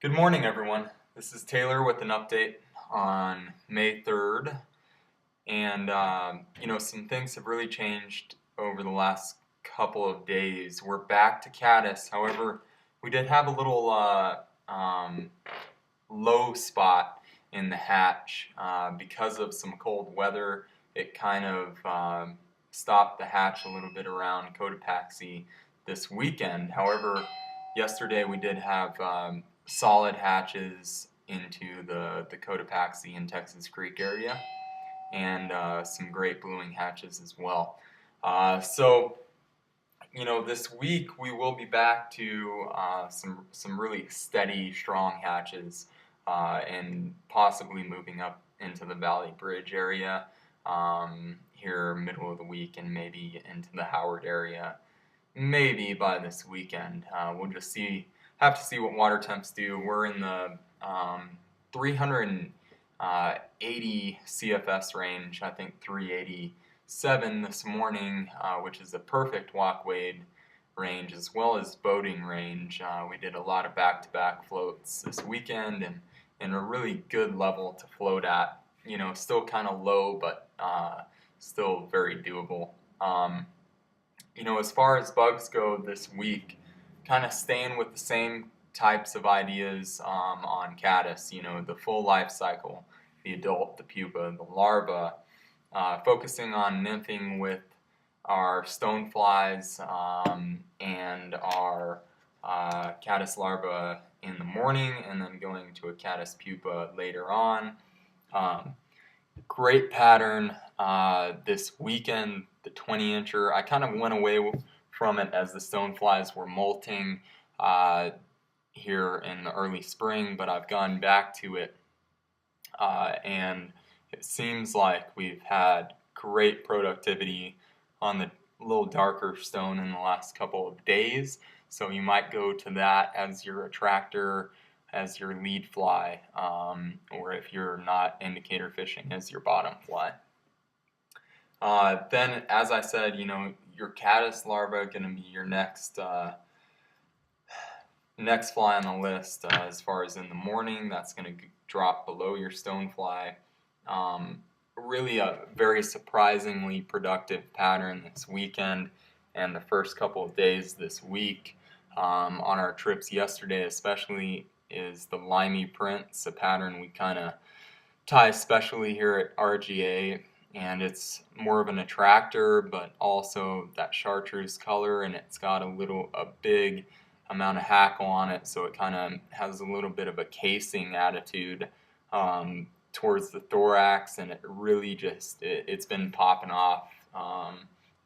Good morning, everyone. This is Taylor with an update on May 3rd. And, some things have really changed over the last couple of days. We're back to Caddis. However, we did have a little low spot in the hatch because of some cold weather. It kind of stopped the hatch a little bit around Cotopaxi this weekend. However, yesterday we did have solid hatches into the Cotopaxi and Texas Creek area, and some great blueing hatches as well. This week we will be back to some really steady, strong hatches, and possibly moving up into the Valley Bridge area here middle of the week, and maybe into the Howard area maybe by this weekend. We'll just have to see what water temps do. We're in the 380 CFS range, I think 387 this morning, which is a perfect walk wade range as well as boating range. We did a lot of back-to-back floats this weekend, and a really good level to float at. Still kind of low, but still very doable. As far as bugs go this week, kind of staying with the same types of ideas on Caddis, the full life cycle, the adult, the pupa, the larva, focusing on nymphing with our stoneflies and our caddis larva in the morning, and then going to a caddis pupa later on. Great pattern this weekend, the 20-incher. I kind of went away from it as the stoneflies were molting here in the early spring, but I've gone back to it, and it seems like we've had great productivity on the little darker stone in the last couple of days. So you might go to that as your attractor, as your lead fly, or if you're not indicator fishing, as your bottom fly. Then, as I said, your caddis larva going to be your next fly on the list. As far as in the morning, that's going to drop below your stonefly. Really a very surprisingly productive pattern this weekend and the first couple of days this week. On our trips yesterday especially is the limey prints, a pattern we kind of tie especially here at RGA, and it's more of an attractor, but also that chartreuse color, and it's got a big amount of hackle on it, so it kind of has a little bit of a casing attitude towards the thorax, and it really it's been popping off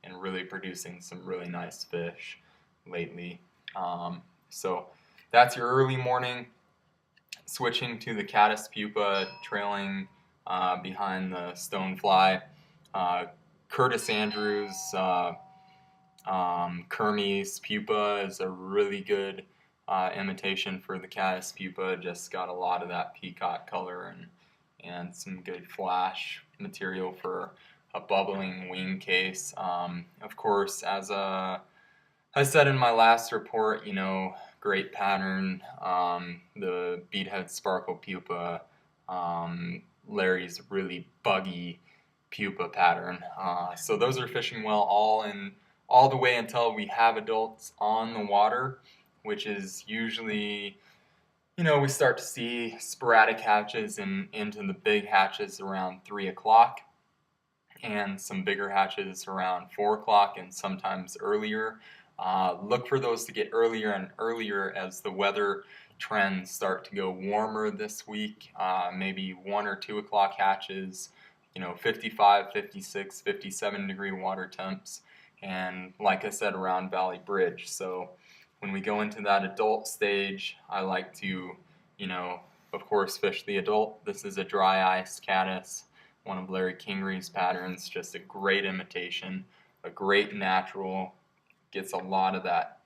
and really producing some really nice fish lately. So that's your early morning. Switching to the caddis pupa, trailing behind the stonefly. Curtis Andrews, Kermes pupa is a really good imitation for the caddis pupa. Just got a lot of that peacock color and some good flash material for a bubbling wing case. Of course, as I said in my last report, great pattern, the beadhead sparkle pupa, Larry's really buggy pupa pattern. So those are fishing well all the way until we have adults on the water, which is usually, we start to see sporadic hatches and into the big hatches around 3 o'clock, and some bigger hatches around 4 o'clock and sometimes earlier. Look for those to get earlier and earlier as the weather trends start to go warmer this week. Maybe 1 or 2 o'clock hatches, 55, 56, 57 degree water temps, and like I said, around Valley Bridge. So when we go into that adult stage, I like to, of course, fish the adult. This is a dry ice caddis, one of Larry Kingery's patterns, just a great imitation, a great natural, gets a lot of that,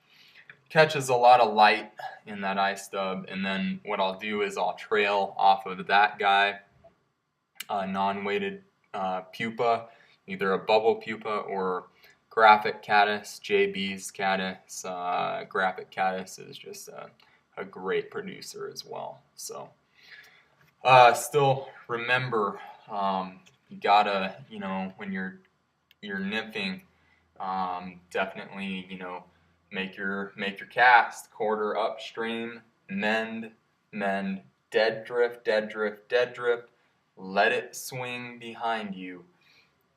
catches a lot of light in that ice stub, and then what I'll do is I'll trail off of that guy, a non-weighted pupa, either a bubble pupa or graphic caddis. JB's caddis, graphic caddis is just a a great producer as well. So still remember, you gotta, when you're nymphing, definitely, make your cast quarter upstream, mend, dead drift, dead drift, let it swing behind you.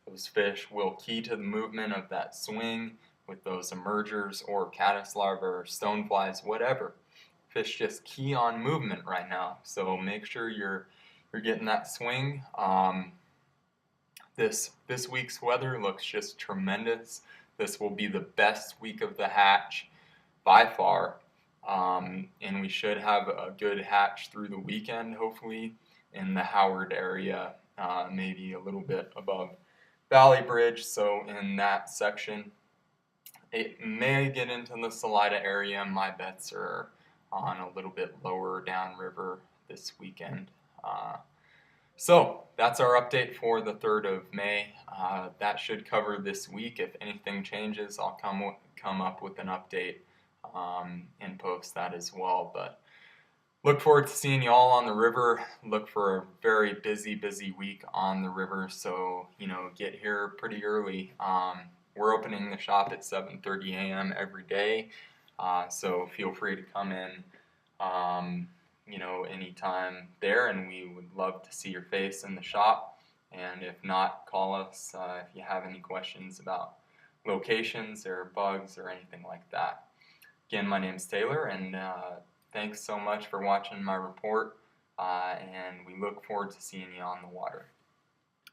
Those fish will key to the movement of that swing with those emergers or caddis larvae or stoneflies, whatever. Fish just key on movement right now, so make sure you're getting that swing. This week's weather looks just tremendous. This will be the best week of the hatch by far, and we should have a good hatch through the weekend, hopefully, in the Howard area, maybe a little bit above Valley Bridge. So in that section, it may get into the Salida area. My bets are on a little bit lower downriver this weekend. So that's our update for the 3rd of May. That should cover this week. If anything changes, I'll come up with an update and post that as well. But look forward to seeing you all on the river. Look for a very busy week on the river. So, get here pretty early. We're opening the shop at 7:30 a.m. every day. So feel free to come in, anytime there, and we would love to see your face in the shop. And if not, call us if you have any questions about locations or bugs or anything like that. Again, my name's Taylor, and thanks so much for watching my report, and we look forward to seeing you on the water.